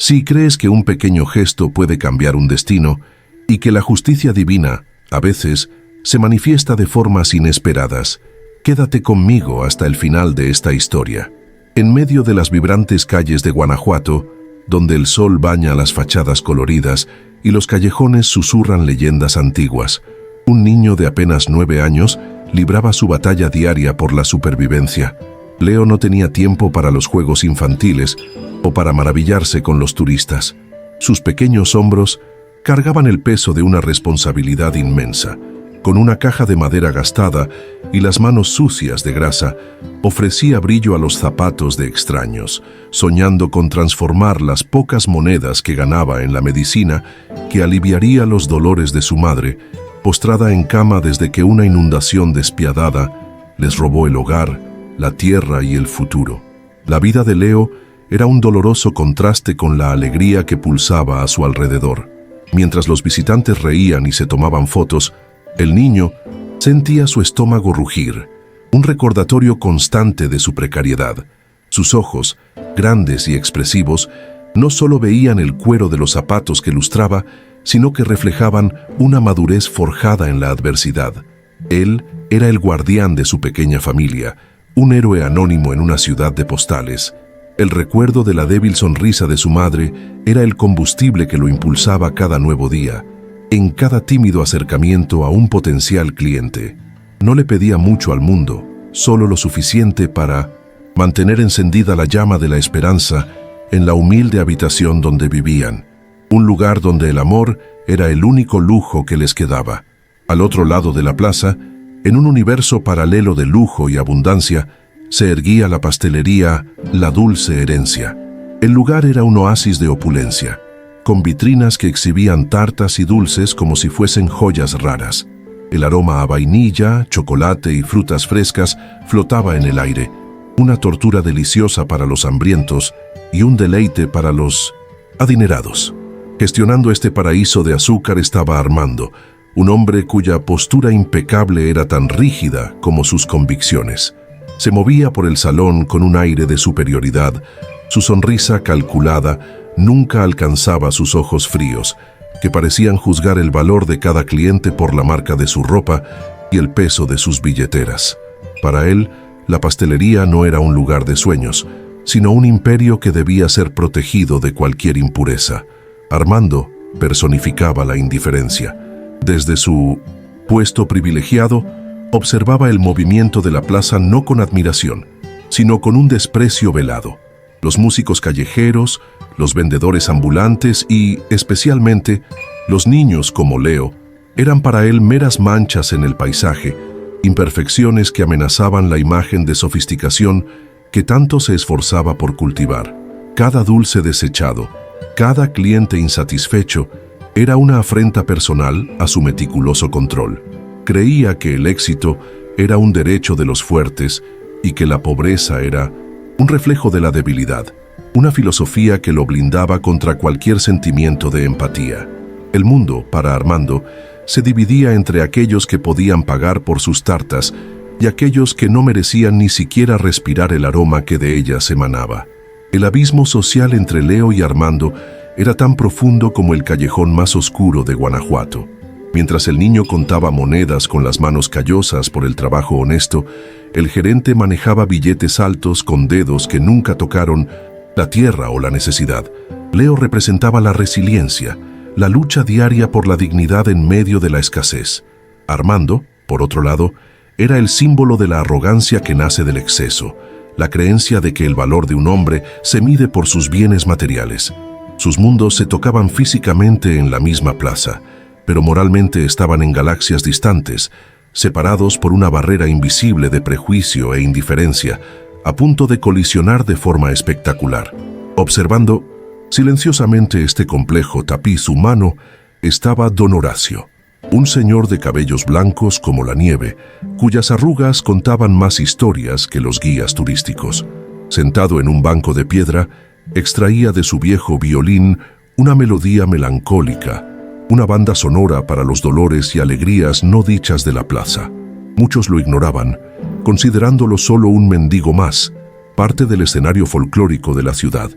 Si crees que un pequeño gesto puede cambiar un destino y que la justicia divina, a veces, se manifiesta de formas inesperadas, quédate conmigo hasta el final de esta historia. En medio de las vibrantes calles de Guanajuato, donde el sol baña las fachadas coloridas y los callejones susurran leyendas antiguas, un niño de apenas 9 años libraba su batalla diaria por la supervivencia. Leo no tenía tiempo para los juegos infantiles o para maravillarse con los turistas. Sus pequeños hombros cargaban el peso de una responsabilidad inmensa. Con una caja de madera gastada y las manos sucias de grasa, ofrecía brillo a los zapatos de extraños, soñando con transformar las pocas monedas que ganaba en la medicina que aliviaría los dolores de su madre, postrada en cama desde que una inundación despiadada les robó el hogar, la tierra y el futuro. La vida de Leo era un doloroso contraste con la alegría que pulsaba a su alrededor. Mientras los visitantes reían y se tomaban fotos, el niño sentía su estómago rugir, un recordatorio constante de su precariedad. Sus ojos, grandes y expresivos, no solo veían el cuero de los zapatos que lustraba, sino que reflejaban una madurez forjada en la adversidad. Él era el guardián de su pequeña familia, un héroe anónimo en una ciudad de postales. El recuerdo de la débil sonrisa de su madre era el combustible que lo impulsaba cada nuevo día, en cada tímido acercamiento a un potencial cliente. No le pedía mucho al mundo, solo lo suficiente para mantener encendida la llama de la esperanza en la humilde habitación donde vivían, un lugar donde el amor era el único lujo que les quedaba. Al otro lado de la plaza, en un universo paralelo de lujo y abundancia, se erguía la pastelería La Dulce Herencia. El lugar era un oasis de opulencia, con vitrinas que exhibían tartas y dulces como si fuesen joyas raras. El aroma a vainilla, chocolate y frutas frescas flotaba en el aire, una tortura deliciosa para los hambrientos y un deleite para los adinerados. Gestionando este paraíso de azúcar estaba Armando, un hombre cuya postura impecable era tan rígida como sus convicciones. Se movía por el salón con un aire de superioridad. Su sonrisa calculada nunca alcanzaba sus ojos fríos, que parecían juzgar el valor de cada cliente por la marca de su ropa y el peso de sus billeteras. Para él, la pastelería no era un lugar de sueños, sino un imperio que debía ser protegido de cualquier impureza. Armando personificaba la indiferencia. Desde su puesto privilegiado, observaba el movimiento de la plaza no con admiración, sino con un desprecio velado. Los músicos callejeros, los vendedores ambulantes y, especialmente, los niños como Leo, eran para él meras manchas en el paisaje, imperfecciones que amenazaban la imagen de sofisticación que tanto se esforzaba por cultivar. Cada dulce desechado, cada cliente insatisfecho, era una afrenta personal a su meticuloso control. Creía que el éxito era un derecho de los fuertes y que la pobreza era un reflejo de la debilidad, una filosofía que lo blindaba contra cualquier sentimiento de empatía. El mundo, para Armando, se dividía entre aquellos que podían pagar por sus tartas y aquellos que no merecían ni siquiera respirar el aroma que de ellas emanaba. El abismo social entre Leo y Armando era tan profundo como el callejón más oscuro de Guanajuato. Mientras el niño contaba monedas con las manos callosas por el trabajo honesto, el gerente manejaba billetes altos con dedos que nunca tocaron la tierra o la necesidad. Leo representaba la resiliencia, la lucha diaria por la dignidad en medio de la escasez. Armando, por otro lado, era el símbolo de la arrogancia que nace del exceso, la creencia de que el valor de un hombre se mide por sus bienes materiales. Sus mundos se tocaban físicamente en la misma plaza, pero moralmente estaban en galaxias distantes, separados por una barrera invisible de prejuicio e indiferencia, a punto de colisionar de forma espectacular. Observando silenciosamente este complejo tapiz humano, estaba don Horacio, un señor de cabellos blancos como la nieve, cuyas arrugas contaban más historias que los guías turísticos. Sentado en un banco de piedra, extraía de su viejo violín una melodía melancólica, una banda sonora para los dolores y alegrías no dichas de la plaza. Muchos lo ignoraban, considerándolo solo un mendigo más, parte del escenario folclórico de la ciudad.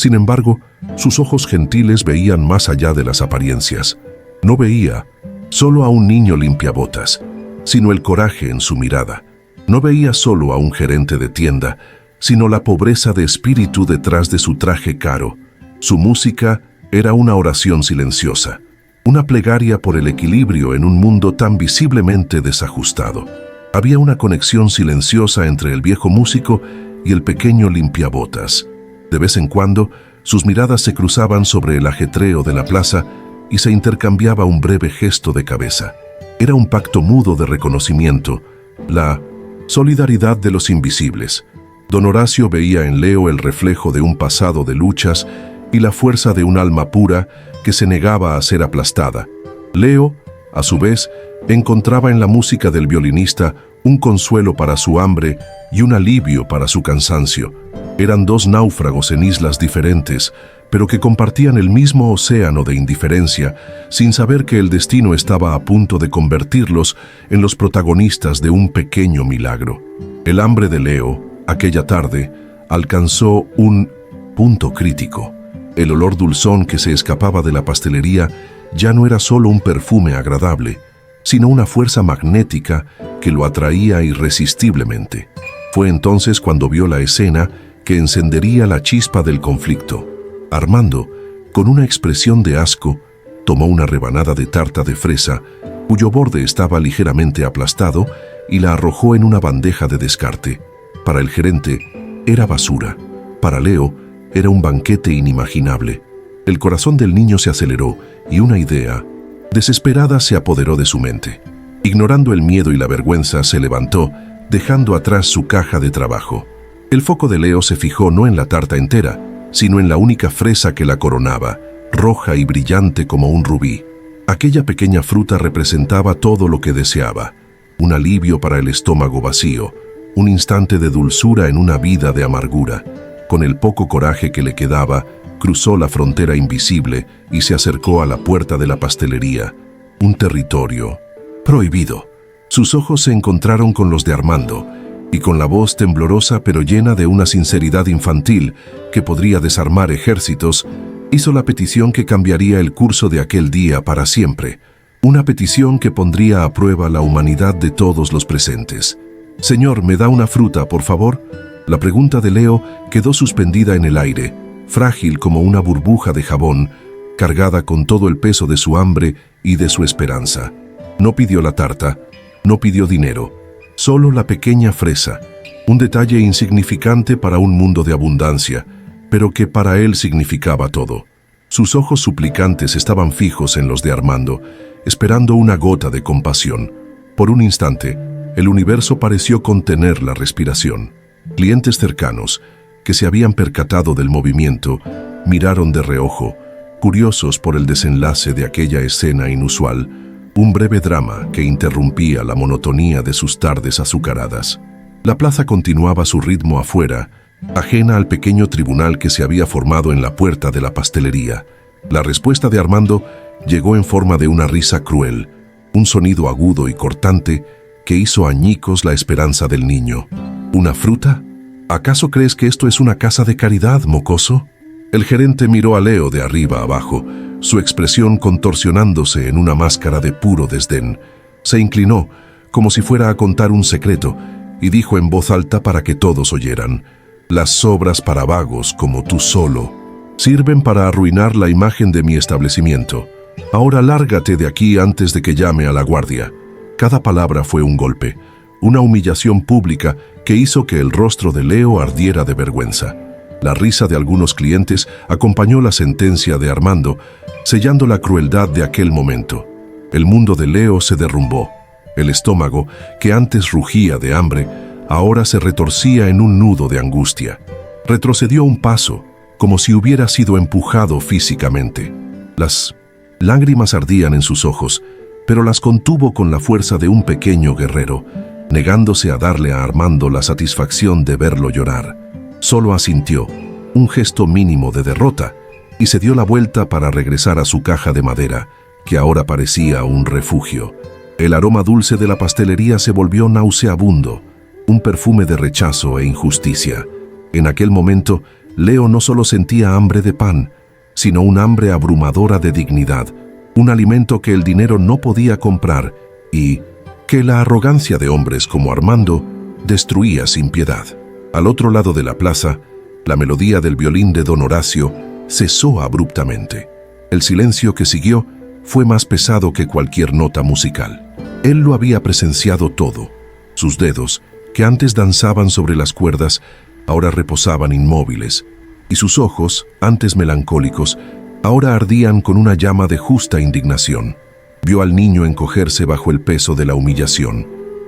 Sin embargo, sus ojos gentiles veían más allá de las apariencias. No veía solo a un niño limpiabotas, sino el coraje en su mirada. No veía solo a un gerente de tienda, sino la pobreza de espíritu detrás de su traje caro. Su música era una oración silenciosa, una plegaria por el equilibrio en un mundo tan visiblemente desajustado. Había una conexión silenciosa entre el viejo músico y el pequeño limpiabotas. De vez en cuando, sus miradas se cruzaban sobre el ajetreo de la plaza y se intercambiaba un breve gesto de cabeza. Era un pacto mudo de reconocimiento, la solidaridad de los invisibles. Don Horacio veía en Leo el reflejo de un pasado de luchas y la fuerza de un alma pura que se negaba a ser aplastada. Leo, a su vez, encontraba en la música del violinista un consuelo para su hambre y un alivio para su cansancio. Eran dos náufragos en islas diferentes, pero que compartían el mismo océano de indiferencia, sin saber que el destino estaba a punto de convertirlos en los protagonistas de un pequeño milagro. El hambre de Leo, aquella tarde, alcanzó un punto crítico. El olor dulzón que se escapaba de la pastelería ya no era solo un perfume agradable, sino una fuerza magnética que lo atraía irresistiblemente. Fue entonces cuando vio la escena que encendería la chispa del conflicto. Armando, con una expresión de asco, tomó una rebanada de tarta de fresa, cuyo borde estaba ligeramente aplastado, y la arrojó en una bandeja de descarte. Para el gerente, era basura. Para Leo, era un banquete inimaginable. El corazón del niño se aceleró y una idea desesperada se apoderó de su mente. Ignorando el miedo y la vergüenza, se levantó, dejando atrás su caja de trabajo. El foco de Leo se fijó no en la tarta entera, sino en la única fresa que la coronaba, roja y brillante como un rubí. Aquella pequeña fruta representaba todo lo que deseaba: un alivio para el estómago vacío, un instante de dulzura en una vida de amargura. Con el poco coraje que le quedaba, cruzó la frontera invisible y se acercó a la puerta de la pastelería, un territorio prohibido. Sus ojos se encontraron con los de Armando, y con la voz temblorosa pero llena de una sinceridad infantil que podría desarmar ejércitos, hizo la petición que cambiaría el curso de aquel día para siempre, una petición que pondría a prueba la humanidad de todos los presentes. «Señor, ¿me da una fruta, por favor?». La pregunta de Leo quedó suspendida en el aire, frágil como una burbuja de jabón, cargada con todo el peso de su hambre y de su esperanza. No pidió la tarta, no pidió dinero, solo la pequeña fresa, un detalle insignificante para un mundo de abundancia, pero que para él significaba todo. Sus ojos suplicantes estaban fijos en los de Armando, esperando una gota de compasión. Por un instante, el universo pareció contener la respiración. Clientes cercanos, que se habían percatado del movimiento, miraron de reojo, curiosos por el desenlace de aquella escena inusual, un breve drama que interrumpía la monotonía de sus tardes azucaradas. La plaza continuaba su ritmo afuera, ajena al pequeño tribunal que se había formado en la puerta de la pastelería. La respuesta de Armando llegó en forma de una risa cruel, un sonido agudo y cortante que hizo añicos la esperanza del niño. ¿Una fruta? ¿Acaso crees que esto es una casa de caridad, mocoso? El gerente miró a Leo de arriba abajo, su expresión contorsionándose en una máscara de puro desdén. Se inclinó, como si fuera a contar un secreto, y dijo en voz alta para que todos oyeran: «Las sobras para vagos como tú solo sirven para arruinar la imagen de mi establecimiento. Ahora lárgate de aquí antes de que llame a la guardia». Cada palabra fue un golpe, una humillación pública que hizo que el rostro de Leo ardiera de vergüenza. La risa de algunos clientes acompañó la sentencia de Armando, sellando la crueldad de aquel momento. El mundo de Leo se derrumbó. El estómago, que antes rugía de hambre, ahora se retorcía en un nudo de angustia. Retrocedió un paso, como si hubiera sido empujado físicamente. Las lágrimas ardían en sus ojos, pero las contuvo con la fuerza de un pequeño guerrero, negándose a darle a Armando la satisfacción de verlo llorar. Solo asintió, un gesto mínimo de derrota, y se dio la vuelta para regresar a su caja de madera, que ahora parecía un refugio. El aroma dulce de la pastelería se volvió nauseabundo, un perfume de rechazo e injusticia. En aquel momento, Leo no solo sentía hambre de pan, sino un hambre abrumadora de dignidad, un alimento que el dinero no podía comprar y que la arrogancia de hombres como Armando destruía sin piedad. Al otro lado de la plaza, la melodía del violín de don Horacio cesó abruptamente. El silencio que siguió fue más pesado que cualquier nota musical. Él lo había presenciado todo. Sus dedos, que antes danzaban sobre las cuerdas, ahora reposaban inmóviles, y sus ojos, antes melancólicos, ahora ardían con una llama de justa indignación. Vio al niño encogerse bajo el peso de la humillación.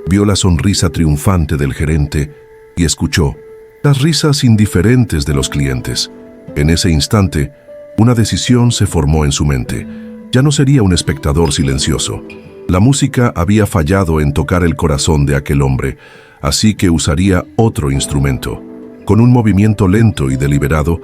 Vio la sonrisa triunfante del gerente y escuchó las risas indiferentes de los clientes. En ese instante, una decisión se formó en su mente. Ya no sería un espectador silencioso. La música había fallado en tocar el corazón de aquel hombre, así que usaría otro instrumento. Con un movimiento lento y deliberado,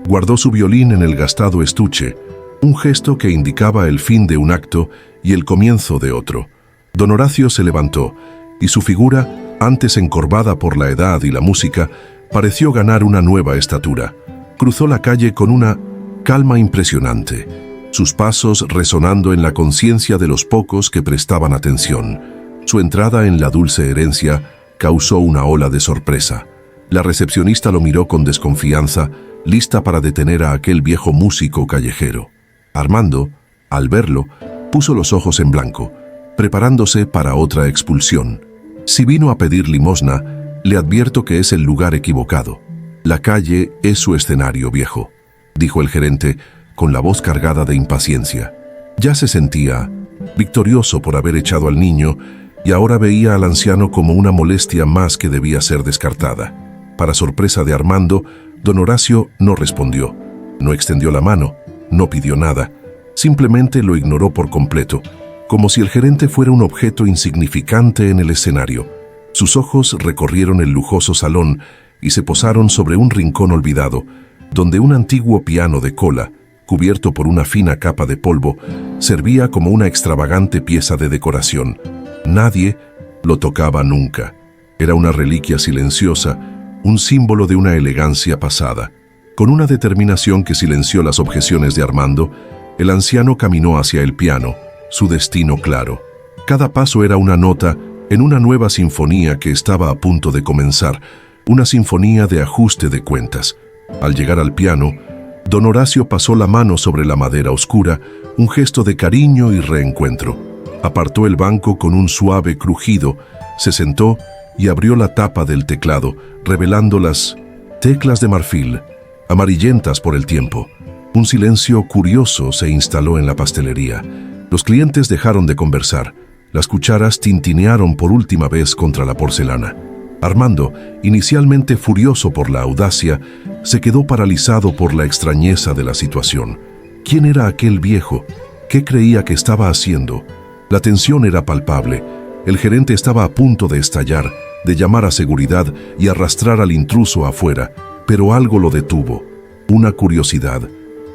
guardó su violín en el gastado estuche, un gesto que indicaba el fin de un acto y el comienzo de otro. Don Horacio se levantó, y su figura, antes encorvada por la edad y la música, pareció ganar una nueva estatura. Cruzó la calle con una calma impresionante, sus pasos resonando en la conciencia de los pocos que prestaban atención. Su entrada en la dulce herencia causó una ola de sorpresa. La recepcionista lo miró con desconfianza, lista para detener a aquel viejo músico callejero. Armando, al verlo, puso los ojos en blanco, preparándose para otra expulsión. Si vino a pedir limosna, le advierto que es el lugar equivocado. La calle es su escenario, viejo, dijo el gerente con la voz cargada de impaciencia. Ya se sentía victorioso por haber echado al niño y ahora veía al anciano como una molestia más que debía ser descartada. Para sorpresa de Armando, don Horacio no respondió, no extendió la mano, no pidió nada, simplemente lo ignoró por completo, como si el gerente fuera un objeto insignificante en el escenario. Sus ojos recorrieron el lujoso salón y se posaron sobre un rincón olvidado, donde un antiguo piano de cola, cubierto por una fina capa de polvo, servía como una extravagante pieza de decoración. Nadie lo tocaba nunca. Era una reliquia silenciosa, un símbolo de una elegancia pasada. Con una determinación que silenció las objeciones de Armando, el anciano caminó hacia el piano, su destino claro. Cada paso era una nota en una nueva sinfonía que estaba a punto de comenzar, una sinfonía de ajuste de cuentas. Al llegar al piano, don Horacio pasó la mano sobre la madera oscura, un gesto de cariño y reencuentro. Apartó el banco con un suave crujido, se sentó y abrió la tapa del teclado, revelando las teclas de marfil, amarillentas por el tiempo. Un silencio curioso se instaló en la pastelería. Los clientes dejaron de conversar. Las cucharas tintinearon por última vez contra la porcelana. Armando, inicialmente furioso por la audacia, se quedó paralizado por la extrañeza de la situación. ¿Quién era aquel viejo? ¿Qué creía que estaba haciendo? La tensión era palpable. El gerente estaba a punto de estallar, de llamar a seguridad y arrastrar al intruso afuera, pero algo lo detuvo. Una curiosidad,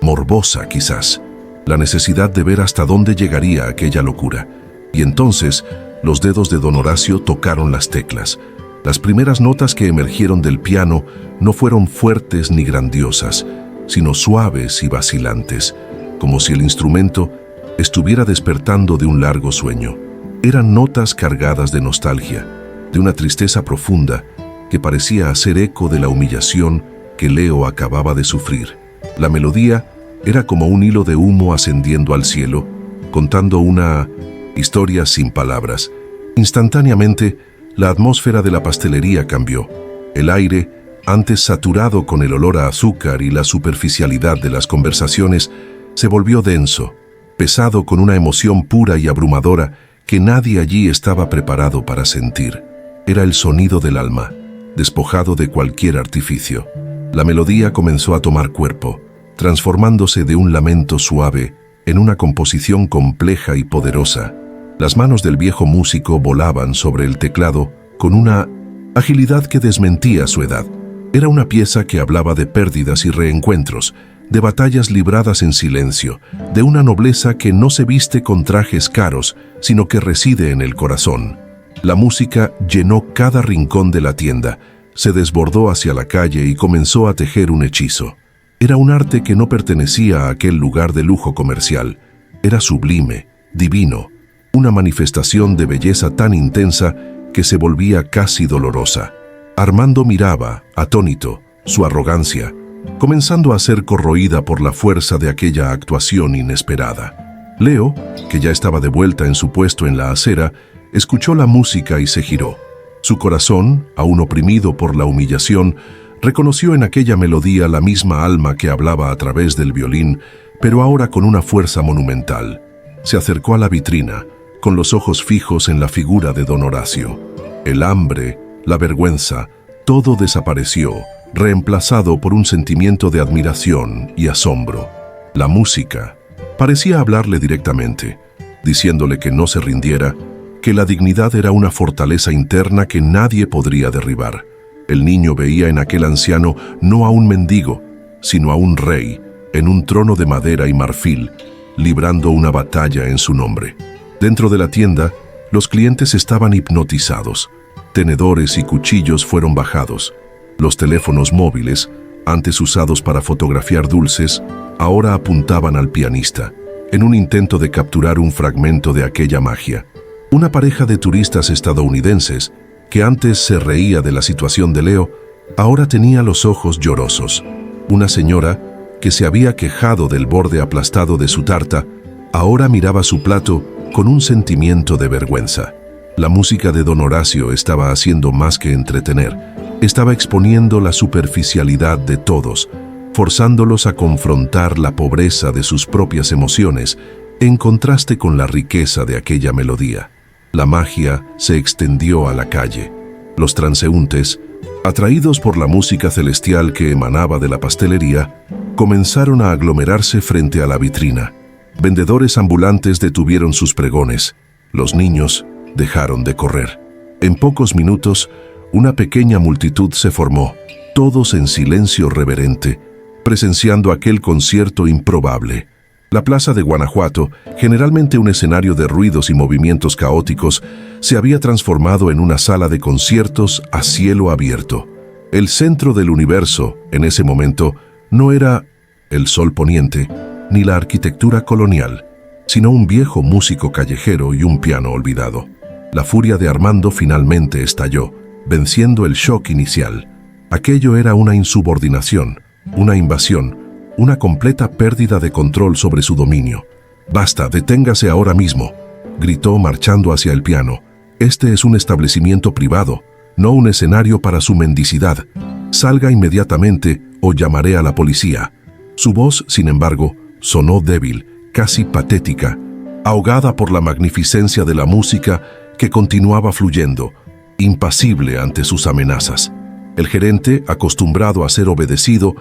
morbosa quizás, la necesidad de ver hasta dónde llegaría aquella locura. Y entonces, los dedos de don Horacio tocaron las teclas. Las primeras notas que emergieron del piano no fueron fuertes ni grandiosas, sino suaves y vacilantes, como si el instrumento estuviera despertando de un largo sueño. Eran notas cargadas de nostalgia, de una tristeza profunda que parecía hacer eco de la humillación que Leo acababa de sufrir. La melodía era como un hilo de humo ascendiendo al cielo, contando una historia sin palabras. Instantáneamente, la atmósfera de la pastelería cambió. El aire, antes saturado con el olor a azúcar y la superficialidad de las conversaciones, se volvió denso, pesado con una emoción pura y abrumadora que nadie allí estaba preparado para sentir. Era el sonido del alma, despojado de cualquier artificio. La melodía comenzó a tomar cuerpo, transformándose de un lamento suave en una composición compleja y poderosa. Las manos del viejo músico volaban sobre el teclado con una agilidad que desmentía su edad. Era una pieza que hablaba de pérdidas y reencuentros, de batallas libradas en silencio, de una nobleza que no se viste con trajes caros, sino que reside en el corazón. La música llenó cada rincón de la tienda, se desbordó hacia la calle y comenzó a tejer un hechizo. Era un arte que no pertenecía a aquel lugar de lujo comercial. Era sublime, divino, una manifestación de belleza tan intensa que se volvía casi dolorosa. Armando miraba, atónito, su arrogancia, comenzando a ser corroída por la fuerza de aquella actuación inesperada. Leo, que ya estaba de vuelta en su puesto en la acera, escuchó la música y se giró. Su corazón, aún oprimido por la humillación, reconoció en aquella melodía la misma alma que hablaba a través del violín, pero ahora con una fuerza monumental. Se acercó a la vitrina, con los ojos fijos en la figura de don Horacio. El hambre, la vergüenza, todo desapareció, reemplazado por un sentimiento de admiración y asombro. La música parecía hablarle directamente, diciéndole que no se rindiera, que la dignidad era una fortaleza interna que nadie podría derribar. El niño veía en aquel anciano no a un mendigo, sino a un rey, en un trono de madera y marfil, librando una batalla en su nombre. Dentro de la tienda, los clientes estaban hipnotizados. Tenedores y cuchillos fueron bajados. Los teléfonos móviles, antes usados para fotografiar dulces, ahora apuntaban al pianista, en un intento de capturar un fragmento de aquella magia. Una pareja de turistas estadounidenses, que antes se reía de la situación de Leo, ahora tenía los ojos llorosos. Una señora, que se había quejado del borde aplastado de su tarta, ahora miraba su plato con un sentimiento de vergüenza. La música de don Horacio estaba haciendo más que entretener. Estaba exponiendo la superficialidad de todos, forzándolos a confrontar la pobreza de sus propias emociones, en contraste con la riqueza de aquella melodía. La magia se extendió a la calle. Los transeúntes, atraídos por la música celestial que emanaba de la pastelería, comenzaron a aglomerarse frente a la vitrina. Vendedores ambulantes detuvieron sus pregones. Los niños dejaron de correr. En pocos minutos, una pequeña multitud se formó, todos en silencio reverente, presenciando aquel concierto improbable. La plaza de Guanajuato, generalmente un escenario de ruidos y movimientos caóticos, se había transformado en una sala de conciertos a cielo abierto. El centro del universo, en ese momento, no era el sol poniente, ni la arquitectura colonial, sino un viejo músico callejero y un piano olvidado. La furia de Armando finalmente estalló, venciendo el shock inicial. Aquello era una insubordinación, una invasión, una completa pérdida de control sobre su dominio. «Basta, deténgase ahora mismo», gritó marchando hacia el piano. «Este es un establecimiento privado, no un escenario para su mendicidad. Salga inmediatamente o llamaré a la policía». Su voz, sin embargo, sonó débil, casi patética, ahogada por la magnificencia de la música que continuaba fluyendo, impasible ante sus amenazas. El gerente, acostumbrado a ser obedecido,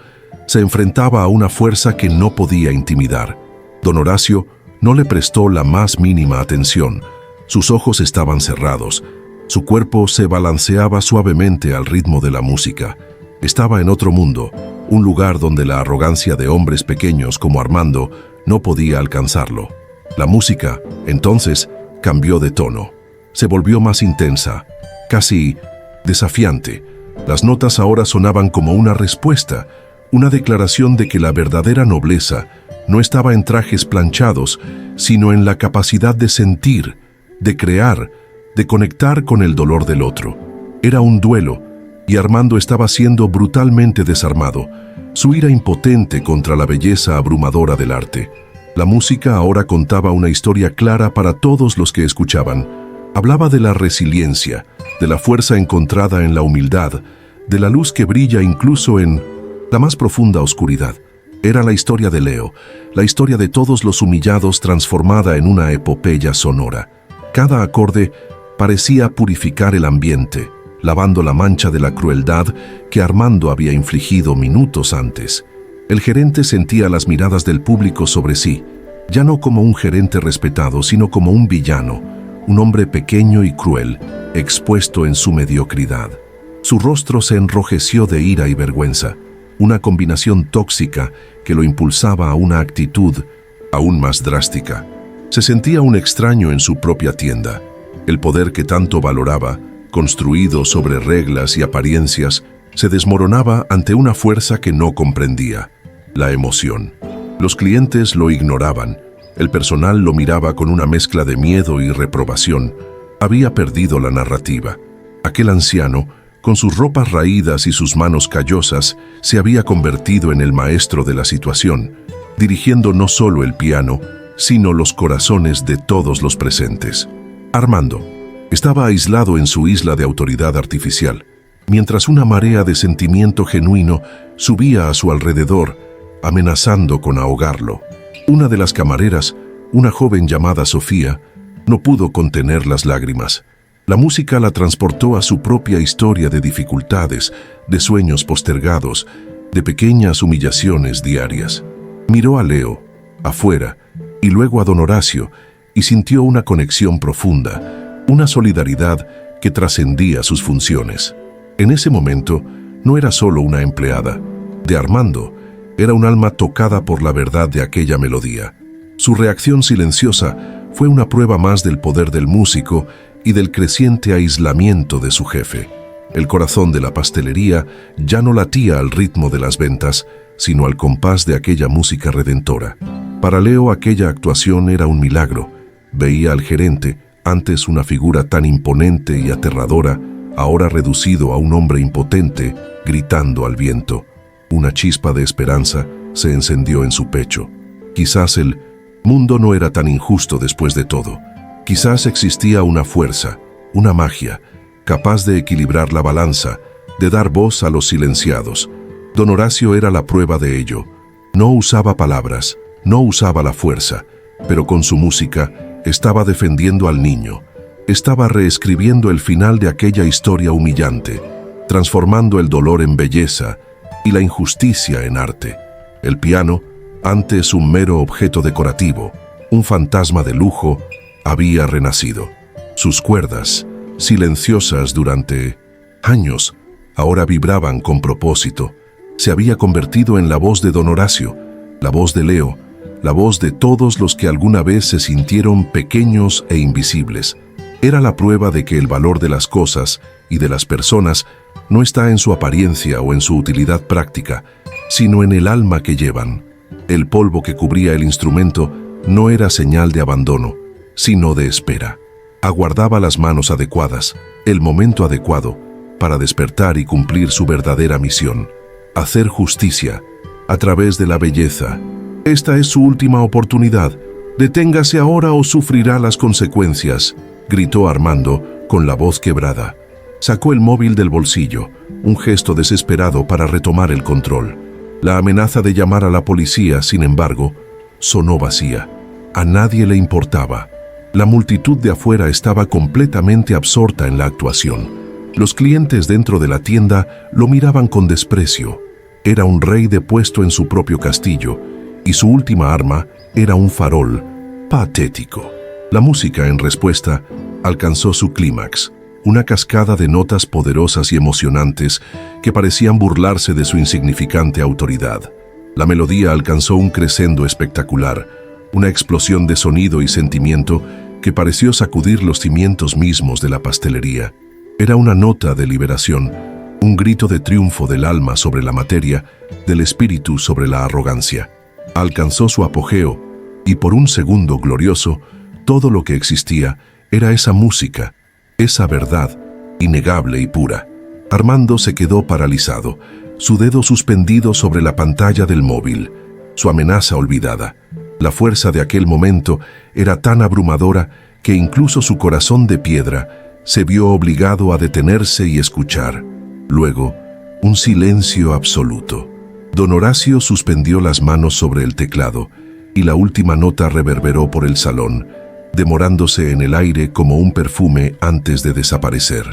se enfrentaba a una fuerza que no podía intimidar. Don Horacio no le prestó la más mínima atención. Sus ojos estaban cerrados. Su cuerpo se balanceaba suavemente al ritmo de la música. Estaba en otro mundo, un lugar donde la arrogancia de hombres pequeños como Armando no podía alcanzarlo. La música, entonces, cambió de tono. Se volvió más intensa, casi desafiante. Las notas ahora sonaban como una respuesta, una declaración de que la verdadera nobleza no estaba en trajes planchados, sino en la capacidad de sentir, de crear, de conectar con el dolor del otro. Era un duelo, y Armando estaba siendo brutalmente desarmado, su ira impotente contra la belleza abrumadora del arte. La música ahora contaba una historia clara para todos los que escuchaban. Hablaba de la resiliencia, de la fuerza encontrada en la humildad, de la luz que brilla incluso en la más profunda oscuridad. Era la historia de Leo, la historia de todos los humillados transformada en una epopeya sonora. Cada acorde parecía purificar el ambiente, lavando la mancha de la crueldad que Armando había infligido minutos antes. El gerente sentía las miradas del público sobre sí, ya no como un gerente respetado, sino como un villano, un hombre pequeño y cruel, expuesto en su mediocridad. Su rostro se enrojeció de ira y vergüenza, una combinación tóxica que lo impulsaba a una actitud aún más drástica. Se sentía un extraño en su propia tienda. El poder que tanto valoraba construido sobre reglas y apariencias, se desmoronaba ante una fuerza que no comprendía: la emoción. Los clientes lo ignoraban, el personal lo miraba con una mezcla de miedo y reprobación. Había perdido la narrativa. Aquel anciano, con sus ropas raídas y sus manos callosas, se había convertido en el maestro de la situación, dirigiendo no solo el piano, sino los corazones de todos los presentes. Armando estaba aislado en su isla de autoridad artificial, mientras una marea de sentimiento genuino subía a su alrededor, amenazando con ahogarlo. Una de las camareras, una joven llamada Sofía, no pudo contener las lágrimas. La música la transportó a su propia historia de dificultades, de sueños postergados, de pequeñas humillaciones diarias. Miró a Leo, afuera, y luego a don Horacio, y sintió una conexión profunda, una solidaridad que trascendía sus funciones. En ese momento, no era solo una empleada. De Armando, era un alma tocada por la verdad de aquella melodía. Su reacción silenciosa fue una prueba más del poder del músico y del creciente aislamiento de su jefe. El corazón de la pastelería ya no latía al ritmo de las ventas, sino al compás de aquella música redentora. Para Leo, aquella actuación era un milagro. Veía al gerente, antes una figura tan imponente y aterradora, ahora reducido a un hombre impotente, gritando al viento. Una chispa de esperanza se encendió en su pecho. Quizás el mundo no era tan injusto después de todo. Quizás existía una fuerza, una magia, capaz de equilibrar la balanza, de dar voz a los silenciados. Don Horacio era la prueba de ello. No usaba palabras, no usaba la fuerza, pero con su música estaba defendiendo al niño. Estaba reescribiendo el final de aquella historia humillante, transformando el dolor en belleza y la injusticia en arte. El piano, antes un mero objeto decorativo, un fantasma de lujo, había renacido. Sus cuerdas, silenciosas durante años, ahora vibraban con propósito. Se había convertido en la voz de don Horacio, la voz de Leo, la voz de todos los que alguna vez se sintieron pequeños e invisibles. Era la prueba de que el valor de las cosas y de las personas no está en su apariencia o en su utilidad práctica, sino en el alma que llevan. El polvo que cubría el instrumento no era señal de abandono, sino de espera. Aguardaba las manos adecuadas, el momento adecuado, para despertar y cumplir su verdadera misión: hacer justicia a través de la belleza. Esta es su última oportunidad. Deténgase ahora o sufrirá las consecuencias, gritó Armando con la voz quebrada. Sacó el móvil del bolsillo, un gesto desesperado para retomar el control. La amenaza de llamar a la policía, sin embargo, sonó vacía. A nadie le importaba. La multitud de afuera estaba completamente absorta en la actuación. Los clientes dentro de la tienda lo miraban con desprecio. Era un rey depuesto en su propio castillo, y su última arma era un farol patético. La música, en respuesta, alcanzó su clímax, una cascada de notas poderosas y emocionantes que parecían burlarse de su insignificante autoridad. La melodía alcanzó un crescendo espectacular, una explosión de sonido y sentimiento que pareció sacudir los cimientos mismos de la pastelería. Era una nota de liberación, un grito de triunfo del alma sobre la materia, del espíritu sobre la arrogancia. Alcanzó su apogeo, y por un segundo glorioso, todo lo que existía era esa música, esa verdad, innegable y pura. Armando se quedó paralizado, su dedo suspendido sobre la pantalla del móvil, su amenaza olvidada. La fuerza de aquel momento era tan abrumadora que incluso su corazón de piedra se vio obligado a detenerse y escuchar. Luego, un silencio absoluto. Don Horacio suspendió las manos sobre el teclado y la última nota reverberó por el salón, demorándose en el aire como un perfume antes de desaparecer.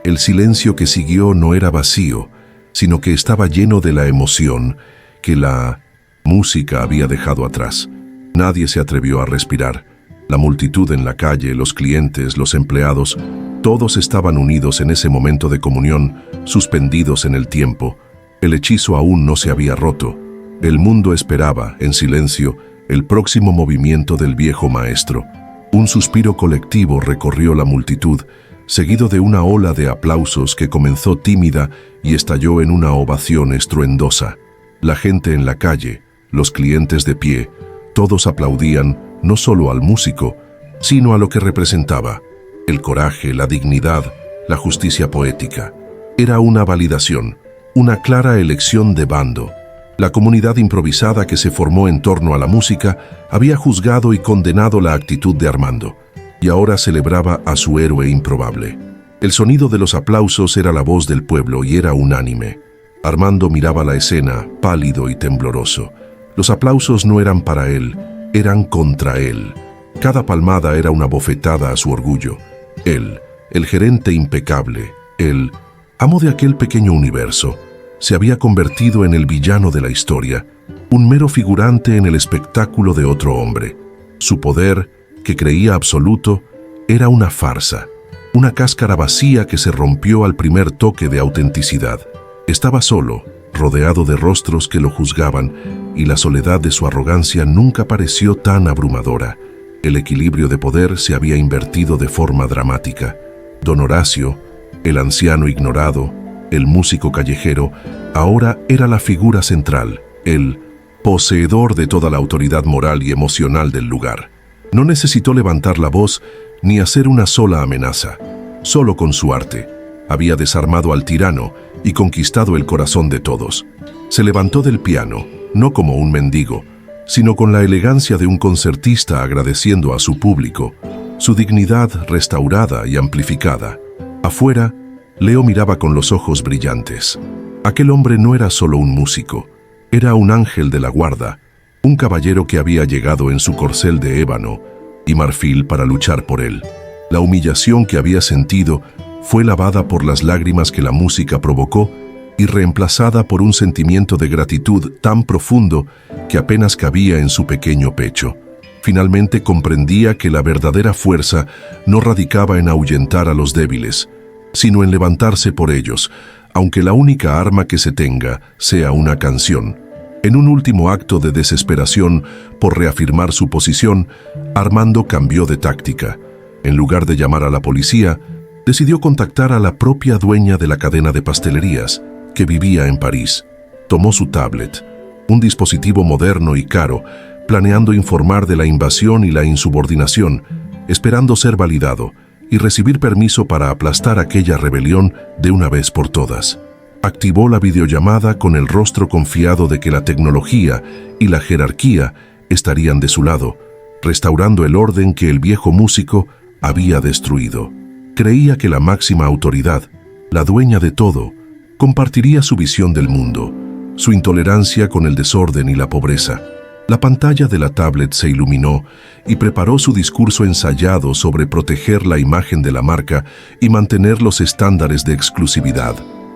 El silencio que siguió no era vacío, sino que estaba lleno de la emoción que la música había dejado atrás. Nadie se atrevió a respirar. La multitud en la calle, los clientes, los empleados, todos estaban unidos en ese momento de comunión, suspendidos en el tiempo. El hechizo aún no se había roto. El mundo esperaba, en silencio, el próximo movimiento del viejo maestro. Un suspiro colectivo recorrió la multitud, seguido de una ola de aplausos que comenzó tímida y estalló en una ovación estruendosa. La gente en la calle, los clientes de pie, todos aplaudían no solo al músico, sino a lo que representaba: el coraje, la dignidad, la justicia poética. Era una validación, una clara elección de bando. La comunidad improvisada que se formó en torno a la música había juzgado y condenado la actitud de Armando, y ahora celebraba a su héroe improbable. El sonido de los aplausos era la voz del pueblo y era unánime. Armando miraba la escena, pálido y tembloroso. Los aplausos no eran para él, eran contra él. Cada palmada era una bofetada a su orgullo. Él, el gerente impecable, el amo de aquel pequeño universo, se había convertido en el villano de la historia, un mero figurante en el espectáculo de otro hombre. Su poder, que creía absoluto, era una farsa, una cáscara vacía que se rompió al primer toque de autenticidad. Estaba solo, rodeado de rostros que lo juzgaban, y la soledad de su arrogancia nunca pareció tan abrumadora. El equilibrio de poder se había invertido de forma dramática. Don Horacio, el anciano ignorado, el músico callejero, ahora era la figura central, el poseedor de toda la autoridad moral y emocional del lugar. No necesitó levantar la voz ni hacer una sola amenaza. Solo con su arte había desarmado al tirano y conquistado el corazón de todos. Se levantó del piano, no como un mendigo, sino con la elegancia de un concertista agradeciendo a su público, su dignidad restaurada y amplificada. Afuera, Leo miraba con los ojos brillantes. Aquel hombre no era solo un músico, era un ángel de la guarda, un caballero que había llegado en su corcel de ébano y marfil para luchar por él. La humillación que había sentido fue lavada por las lágrimas que la música provocó y reemplazada por un sentimiento de gratitud tan profundo que apenas cabía en su pequeño pecho. Finalmente comprendía que la verdadera fuerza no radicaba en ahuyentar a los débiles, sino en levantarse por ellos, aunque la única arma que se tenga sea una canción. En un último acto de desesperación por reafirmar su posición, Armando cambió de táctica. En lugar de llamar a la policía, decidió contactar a la propia dueña de la cadena de pastelerías, que vivía en París. Tomó su tablet, un dispositivo moderno y caro, planeando informar de la invasión y la insubordinación, esperando ser validado y recibir permiso para aplastar aquella rebelión de una vez por todas. Activó la videollamada con el rostro confiado de que la tecnología y la jerarquía estarían de su lado, restaurando el orden que el viejo músico había destruido. Creía que la máxima autoridad, la dueña de todo, compartiría su visión del mundo, su intolerancia con el desorden y la pobreza. La pantalla de la tablet se iluminó y preparó su discurso ensayado sobre proteger la imagen de la marca y mantener los estándares de exclusividad.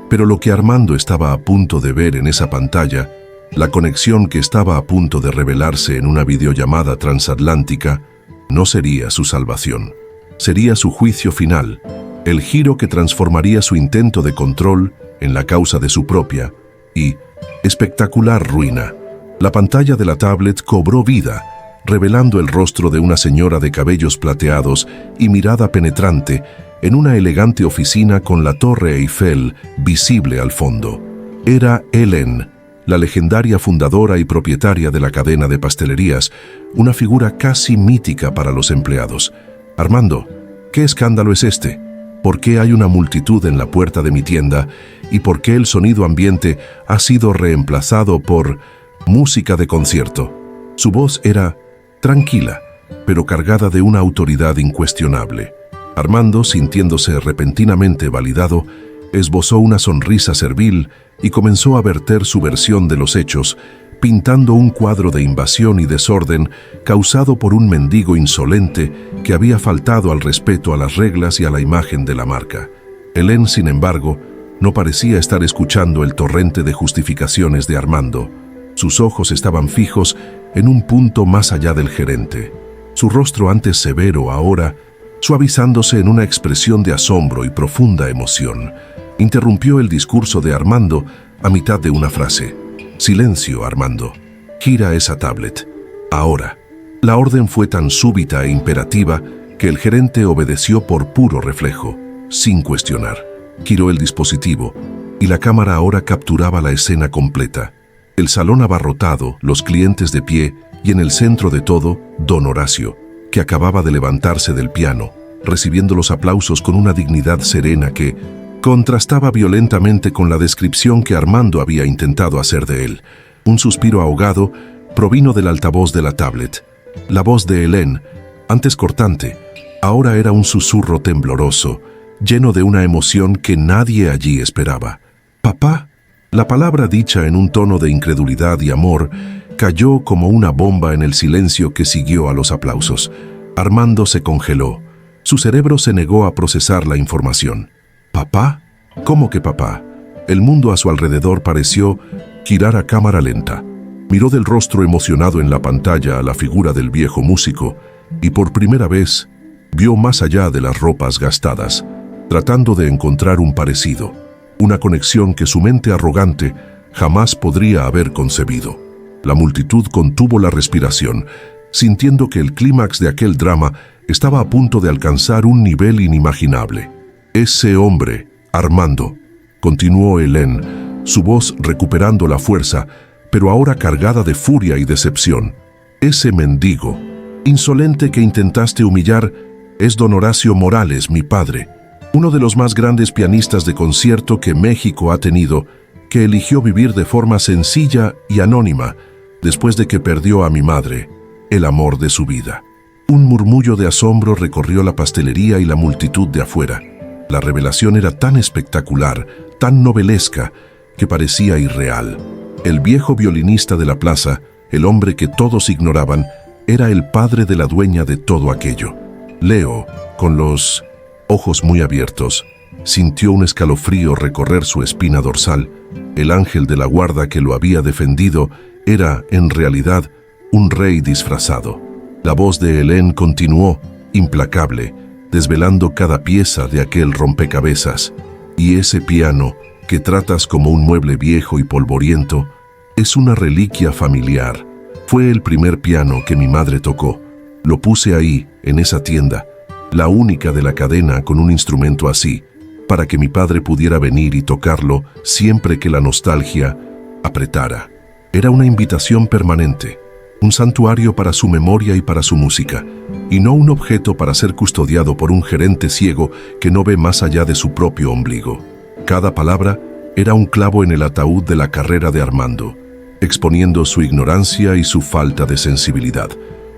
Pero lo que Armando estaba a punto de ver en esa pantalla, la conexión que estaba a punto de revelarse en una videollamada transatlántica, no sería su salvación. Sería su juicio final, el giro que transformaría su intento de control en la causa de su propia y espectacular ruina. La pantalla de la tablet cobró vida, revelando el rostro de una señora de cabellos plateados y mirada penetrante en una elegante oficina con la Torre Eiffel visible al fondo. Era Hélène, la legendaria fundadora y propietaria de la cadena de pastelerías, una figura casi mítica para los empleados. «Armando, ¿qué escándalo es este? ¿Por qué hay una multitud en la puerta de mi tienda? ¿Y por qué el sonido ambiente ha sido reemplazado por música de concierto?» Su voz era tranquila, pero cargada de una autoridad incuestionable. Armando, sintiéndose repentinamente validado, esbozó una sonrisa servil y comenzó a verter su versión de los hechos, pintando un cuadro de invasión y desorden causado por un mendigo insolente que había faltado al respeto a las reglas y a la imagen de la marca. Hélène, sin embargo, no parecía estar escuchando el torrente de justificaciones de Armando. Sus ojos estaban fijos en un punto más allá del gerente. Su rostro, antes severo, ahora suavizándose en una expresión de asombro y profunda emoción, interrumpió el discurso de Armando a mitad de una frase. «Silencio, Armando. Gira esa tablet. Ahora». La orden fue tan súbita e imperativa que el gerente obedeció por puro reflejo. sin cuestionar. Giró el dispositivo y la cámara ahora capturaba la escena completa. El salón abarrotado, los clientes de pie y en el centro de todo, don Horacio, que acababa de levantarse del piano, recibiendo los aplausos con una dignidad serena que contrastaba violentamente con la descripción que Armando había intentado hacer de él. Un suspiro ahogado provino del altavoz de la tablet. La voz de Hélène, antes cortante, ahora era un susurro tembloroso, lleno de una emoción que nadie allí esperaba. «¿Papá?». La palabra dicha en un tono de incredulidad y amor cayó como una bomba en el silencio que siguió a los aplausos. Armando se congeló. Su cerebro se negó a procesar la información. ¿Papá? ¿Cómo que papá? El mundo a su alrededor pareció girar a cámara lenta. Miró del rostro emocionado en la pantalla a la figura del viejo músico y por primera vez vio más allá de las ropas gastadas, tratando de encontrar un parecido, una conexión que su mente arrogante jamás podría haber concebido. La multitud contuvo la respiración, sintiendo que el clímax de aquel drama estaba a punto de alcanzar un nivel inimaginable. «Ese hombre, Armando», continuó Hélène, su voz recuperando la fuerza, pero ahora cargada de furia y decepción. «Ese mendigo, insolente que intentaste humillar, es don Horacio Morales, mi padre, uno de los más grandes pianistas de concierto que México ha tenido, que eligió vivir de forma sencilla y anónima después de que perdió a mi madre, el amor de su vida». Un murmullo de asombro recorrió la pastelería y la multitud de afuera. La revelación era tan espectacular, tan novelesca, que parecía irreal. El viejo violinista de la plaza, el hombre que todos ignoraban, era el padre de la dueña de todo aquello. Leo, con los ojos muy abiertos, sintió un escalofrío recorrer su espina dorsal. El ángel de la guarda que lo había defendido era, en realidad, un rey disfrazado. La voz de Hélène continuó, implacable, desvelando cada pieza de aquel rompecabezas. Y ese piano, que tratas como un mueble viejo y polvoriento, es una reliquia familiar. Fue el primer piano que mi madre tocó. Lo puse ahí, en esa tienda, la única de la cadena con un instrumento así, para que mi padre pudiera venir y tocarlo siempre que la nostalgia apretara. Era una invitación permanente, un santuario para su memoria y para su música, y no un objeto para ser custodiado por un gerente ciego que no ve más allá de su propio ombligo. Cada palabra era un clavo en el ataúd de la carrera de Armando, exponiendo su ignorancia y su falta de sensibilidad.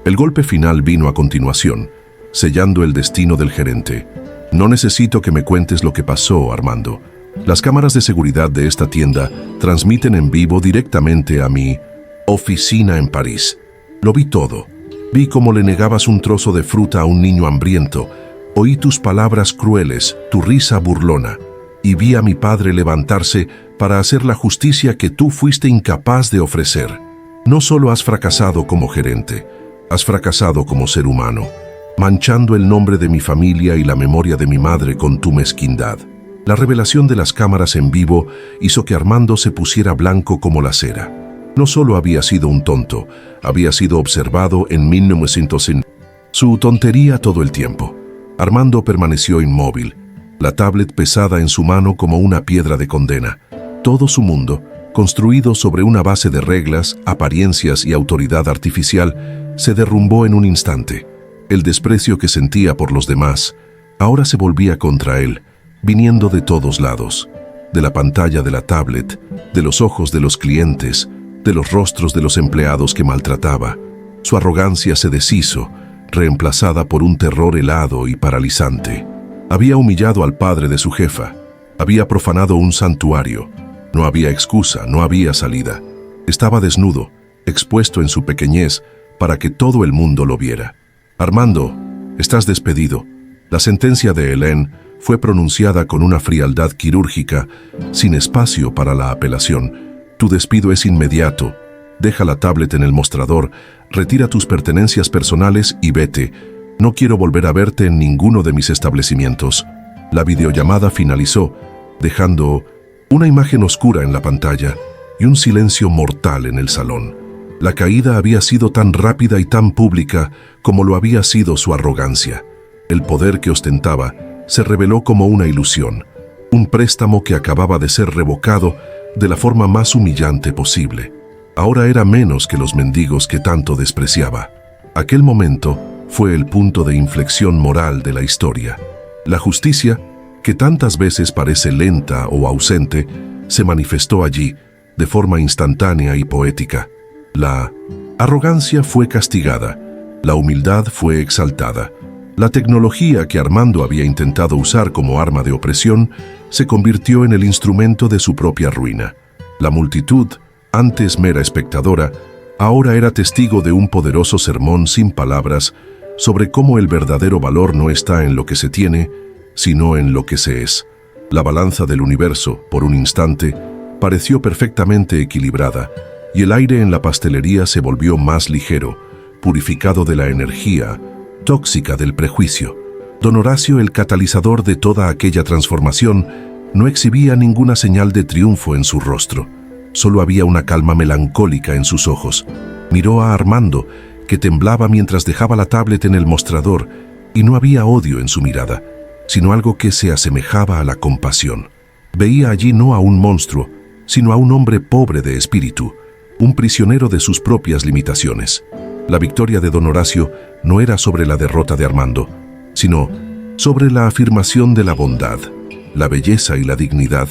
El golpe final vino a continuación, sellando el destino del gerente. «No necesito que me cuentes lo que pasó, Armando. Las cámaras de seguridad de esta tienda transmiten en vivo directamente a mi oficina en París. Lo vi todo. Vi cómo le negabas un trozo de fruta a un niño hambriento. Oí tus palabras crueles, tu risa burlona. Y vi a mi padre levantarse para hacer la justicia que tú fuiste incapaz de ofrecer. No solo has fracasado como gerente, has fracasado como ser humano, manchando el nombre de mi familia y la memoria de mi madre con tu mezquindad». La revelación de las cámaras en vivo hizo que Armando se pusiera blanco como la cera. No solo había sido un tonto, había sido observado en 1900. Su tontería todo el tiempo. Armando permaneció inmóvil, la tablet pesada en su mano como una piedra de condena. Todo su mundo, construido sobre una base de reglas, apariencias y autoridad artificial, se derrumbó en un instante. El desprecio que sentía por los demás ahora se volvía contra él, viniendo de todos lados, de la pantalla de la tablet, de los ojos de los clientes, de los rostros de los empleados que maltrataba. Su arrogancia se deshizo, reemplazada por un terror helado y paralizante. Había humillado al padre de su jefa, había profanado un santuario. No había excusa, no había salida. Estaba desnudo, expuesto en su pequeñez, para que todo el mundo lo viera. «Armando, estás despedido». La sentencia de Hélène fue pronunciada con una frialdad quirúrgica, sin espacio para la apelación. «Tu despido es inmediato. Deja la tablet en el mostrador, retira tus pertenencias personales y vete. No quiero volver a verte en ninguno de mis establecimientos». La videollamada finalizó, dejando una imagen oscura en la pantalla y un silencio mortal en el salón. La caída había sido tan rápida y tan pública como lo había sido su arrogancia. El poder que ostentaba se reveló como una ilusión, un préstamo que acababa de ser revocado de la forma más humillante posible. Ahora era menos que los mendigos que tanto despreciaba. Aquel momento fue el punto de inflexión moral de la historia. La justicia, que tantas veces parece lenta o ausente, se manifestó allí de forma instantánea y poética. La arrogancia fue castigada, la humildad fue exaltada. La tecnología que Armando había intentado usar como arma de opresión se convirtió en el instrumento de su propia ruina. La multitud, antes mera espectadora, ahora era testigo de un poderoso sermón sin palabras sobre cómo el verdadero valor no está en lo que se tiene, sino en lo que se es. La balanza del universo, por un instante, pareció perfectamente equilibrada, y el aire en la pastelería se volvió más ligero, purificado de la energía tóxica del prejuicio. Don Horacio, el catalizador de toda aquella transformación, no exhibía ninguna señal de triunfo en su rostro. Solo había una calma melancólica en sus ojos. Miró a Armando, que temblaba mientras dejaba la tablet en el mostrador, y no había odio en su mirada, sino algo que se asemejaba a la compasión. Veía allí no a un monstruo, sino a un hombre pobre de espíritu, un prisionero de sus propias limitaciones. La victoria de don Horacio no era sobre la derrota de Armando, sino sobre la afirmación de la bondad, la belleza y la dignidad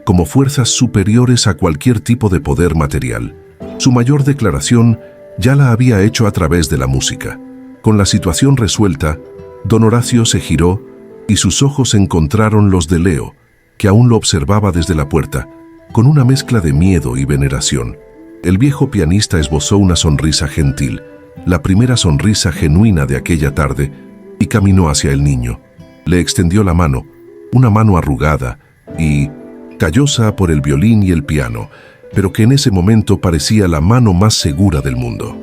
como fuerzas superiores a cualquier tipo de poder material. Su mayor declaración ya la había hecho a través de la música. Con la situación resuelta, don Horacio se giró y sus ojos encontraron los de Leo, que aún lo observaba desde la puerta, con una mezcla de miedo y veneración. El viejo pianista esbozó una sonrisa gentil, la primera sonrisa genuina de aquella tarde, y caminó hacia el niño. Le extendió la mano, una mano arrugada y callosa por el violín y el piano, pero que en ese momento parecía la mano más segura del mundo.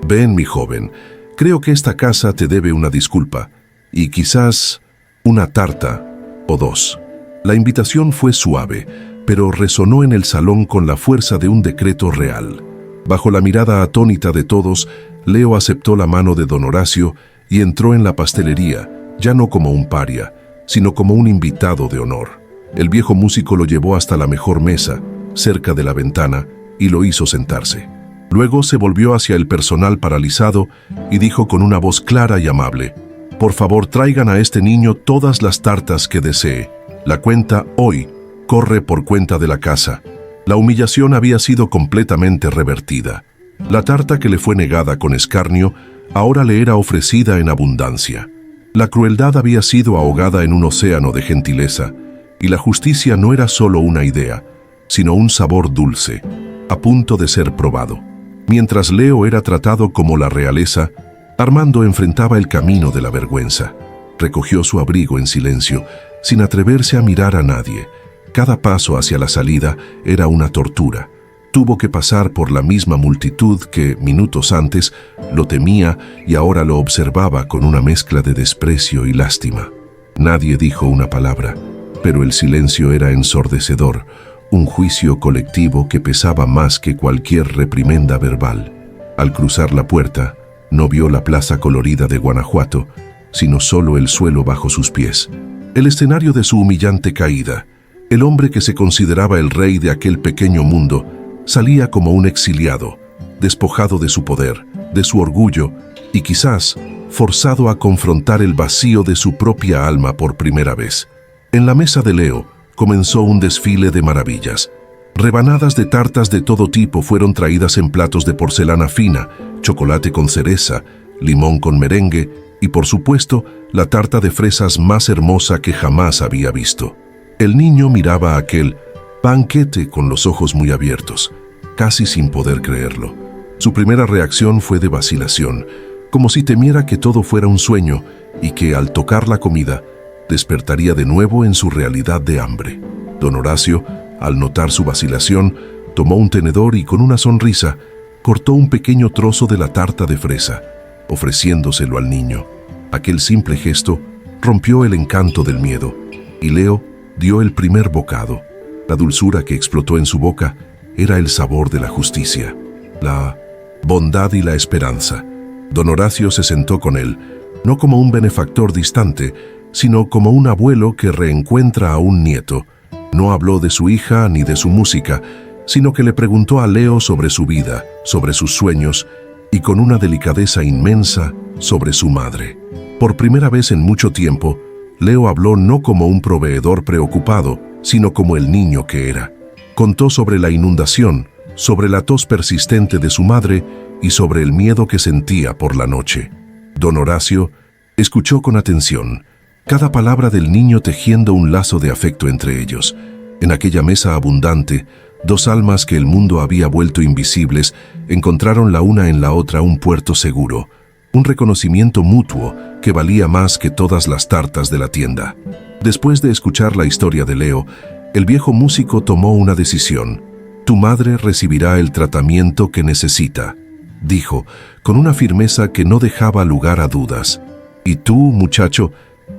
«Ven, mi joven, creo que esta casa te debe una disculpa, y quizás una tarta o dos». La invitación fue suave, pero resonó en el salón con la fuerza de un decreto real. Bajo la mirada atónita de todos, Leo aceptó la mano de don Horacio y entró en la pastelería, ya no como un paria, sino como un invitado de honor. El viejo músico lo llevó hasta la mejor mesa, cerca de la ventana, y lo hizo sentarse. Luego se volvió hacia el personal paralizado y dijo con una voz clara y amable: «Por favor, traigan a este niño todas las tartas que desee. La cuenta hoy corre por cuenta de la casa». La humillación había sido completamente revertida. La tarta que le fue negada con escarnio ahora le era ofrecida en abundancia. La crueldad había sido ahogada en un océano de gentileza, y la justicia no era solo una idea, sino un sabor dulce, a punto de ser probado. Mientras Leo era tratado como la realeza, Armando enfrentaba el camino de la vergüenza. Recogió su abrigo en silencio, sin atreverse a mirar a nadie. Cada paso hacia la salida era una tortura. Tuvo que pasar por la misma multitud que, minutos antes, lo temía y ahora lo observaba con una mezcla de desprecio y lástima. Nadie dijo una palabra, pero el silencio era ensordecedor, un juicio colectivo que pesaba más que cualquier reprimenda verbal. Al cruzar la puerta, no vio la plaza colorida de Guanajuato, sino solo el suelo bajo sus pies. El escenario de su humillante caída. El hombre que se consideraba el rey de aquel pequeño mundo salía como un exiliado, despojado de su poder, de su orgullo y quizás forzado a confrontar el vacío de su propia alma por primera vez. En la mesa de Leo comenzó un desfile de maravillas. Rebanadas de tartas de todo tipo fueron traídas en platos de porcelana fina, chocolate con cereza, limón con merengue y, por supuesto, la tarta de fresas más hermosa que jamás había visto. El niño miraba aquel banquete con los ojos muy abiertos, casi sin poder creerlo. Su primera reacción fue de vacilación, como si temiera que todo fuera un sueño y que, al tocar la comida, despertaría de nuevo en su realidad de hambre. Don Horacio, al notar su vacilación, tomó un tenedor y, con una sonrisa, cortó un pequeño trozo de la tarta de fresa, ofreciéndoselo al niño. Aquel simple gesto rompió el encanto del miedo, y Leo dio el primer bocado. La dulzura que explotó en su boca era el sabor de la justicia, la bondad y la esperanza. Don Horacio se sentó con él, no como un benefactor distante, sino como un abuelo que reencuentra a un nieto. No habló de su hija ni de su música, sino que le preguntó a Leo sobre su vida, sobre sus sueños y con una delicadeza inmensa sobre su madre. Por primera vez en mucho tiempo, Leo habló no como un proveedor preocupado, sino como el niño que era. Contó sobre la inundación, sobre la tos persistente de su madre y sobre el miedo que sentía por la noche. Don Horacio escuchó con atención, cada palabra del niño tejiendo un lazo de afecto entre ellos. En aquella mesa abundante, dos almas que el mundo había vuelto invisibles encontraron la una en la otra un puerto seguro, un reconocimiento mutuo que valía más que todas las tartas de la tienda. Después de escuchar la historia de Leo, el viejo músico tomó una decisión. Tu madre recibirá el tratamiento que necesita, dijo, con una firmeza que no dejaba lugar a dudas. Y tú, muchacho,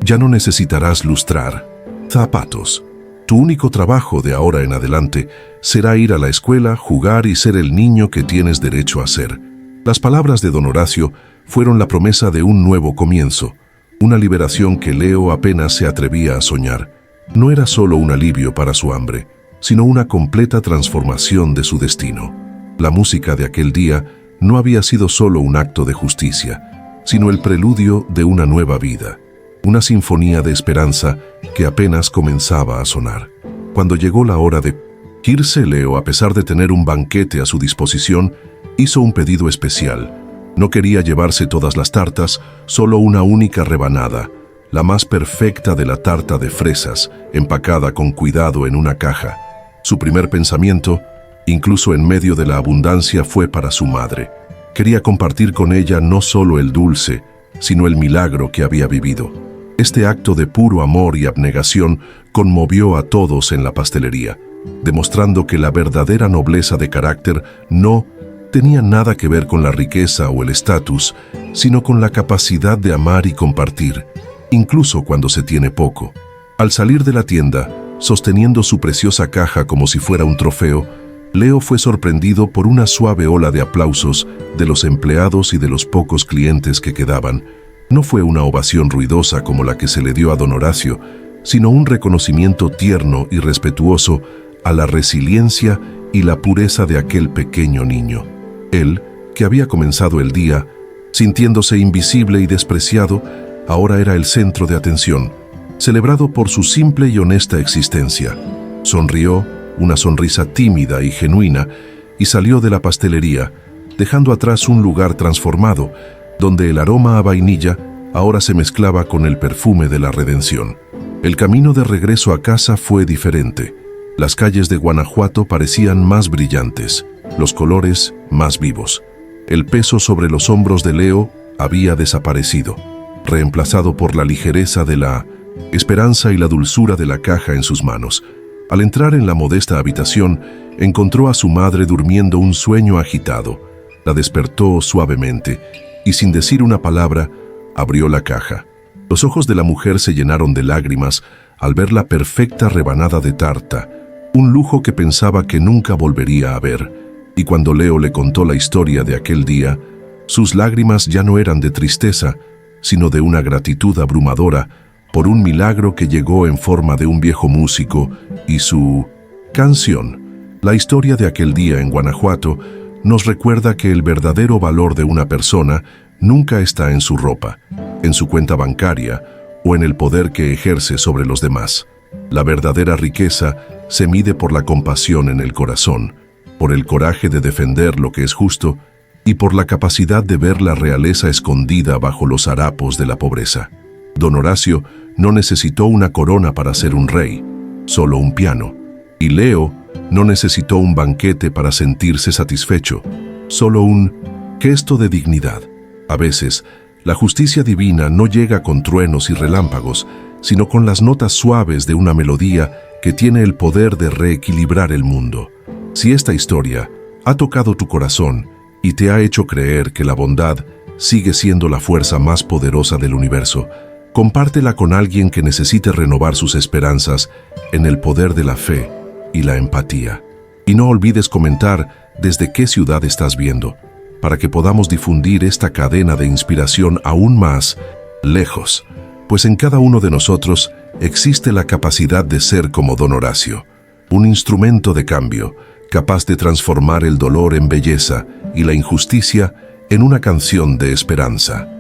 ya no necesitarás lustrar zapatos. Tu único trabajo de ahora en adelante será ir a la escuela, jugar y ser el niño que tienes derecho a ser. Las palabras de don Horacio fueron la promesa de un nuevo comienzo, una liberación que Leo apenas se atrevía a soñar. No era solo un alivio para su hambre, sino una completa transformación de su destino. La música de aquel día no había sido solo un acto de justicia, sino el preludio de una nueva vida, una sinfonía de esperanza que apenas comenzaba a sonar. Cuando llegó la hora de irse, Leo, a pesar de tener un banquete a su disposición, hizo un pedido especial. No quería llevarse todas las tartas, solo una única rebanada, la más perfecta de la tarta de fresas, empacada con cuidado en una caja. Su primer pensamiento, incluso en medio de la abundancia, fue para su madre. Quería compartir con ella no solo el dulce, sino el milagro que había vivido. Este acto de puro amor y abnegación conmovió a todos en la pastelería, demostrando que la verdadera nobleza de carácter no tenía nada que ver con la riqueza o el estatus, sino con la capacidad de amar y compartir, incluso cuando se tiene poco. Al salir de la tienda, sosteniendo su preciosa caja como si fuera un trofeo, Leo fue sorprendido por una suave ola de aplausos de los empleados y de los pocos clientes que quedaban. No fue una ovación ruidosa como la que se le dio a don Horacio, sino un reconocimiento tierno y respetuoso a la resiliencia y la pureza de aquel pequeño niño. Él, que había comenzado el día, sintiéndose invisible y despreciado, ahora era el centro de atención, celebrado por su simple y honesta existencia. Sonrió, una sonrisa tímida y genuina, y salió de la pastelería, dejando atrás un lugar transformado, donde el aroma a vainilla ahora se mezclaba con el perfume de la redención. El camino de regreso a casa fue diferente. Las calles de Guanajuato parecían más brillantes, los colores más vivos. El peso sobre los hombros de Leo había desaparecido, reemplazado por la ligereza de la esperanza y la dulzura de la caja en sus manos. Al entrar en la modesta habitación, encontró a su madre durmiendo un sueño agitado. La despertó suavemente y, sin decir una palabra, abrió la caja. Los ojos de la mujer se llenaron de lágrimas al ver la perfecta rebanada de tarta, un lujo que pensaba que nunca volvería a ver. Y cuando Leo le contó la historia de aquel día, sus lágrimas ya no eran de tristeza, sino de una gratitud abrumadora por un milagro que llegó en forma de un viejo músico y su canción. La historia de aquel día en Guanajuato nos recuerda que el verdadero valor de una persona nunca está en su ropa, en su cuenta bancaria o en el poder que ejerce sobre los demás. La verdadera riqueza se mide por la compasión en el corazón, por el coraje de defender lo que es justo y por la capacidad de ver la realeza escondida bajo los harapos de la pobreza. Don Horacio no necesitó una corona para ser un rey, solo un piano. Y Leo no necesitó un banquete para sentirse satisfecho, solo un gesto de dignidad. A veces, la justicia divina no llega con truenos y relámpagos, sino con las notas suaves de una melodía que tiene el poder de reequilibrar el mundo. Si esta historia ha tocado tu corazón y te ha hecho creer que la bondad sigue siendo la fuerza más poderosa del universo, compártela con alguien que necesite renovar sus esperanzas en el poder de la fe y la empatía. Y no olvides comentar desde qué ciudad estás viendo, para que podamos difundir esta cadena de inspiración aún más lejos. pues en cada uno de nosotros existe la capacidad de ser como don Horacio, un instrumento de cambio, capaz de transformar el dolor en belleza y la injusticia en una canción de esperanza.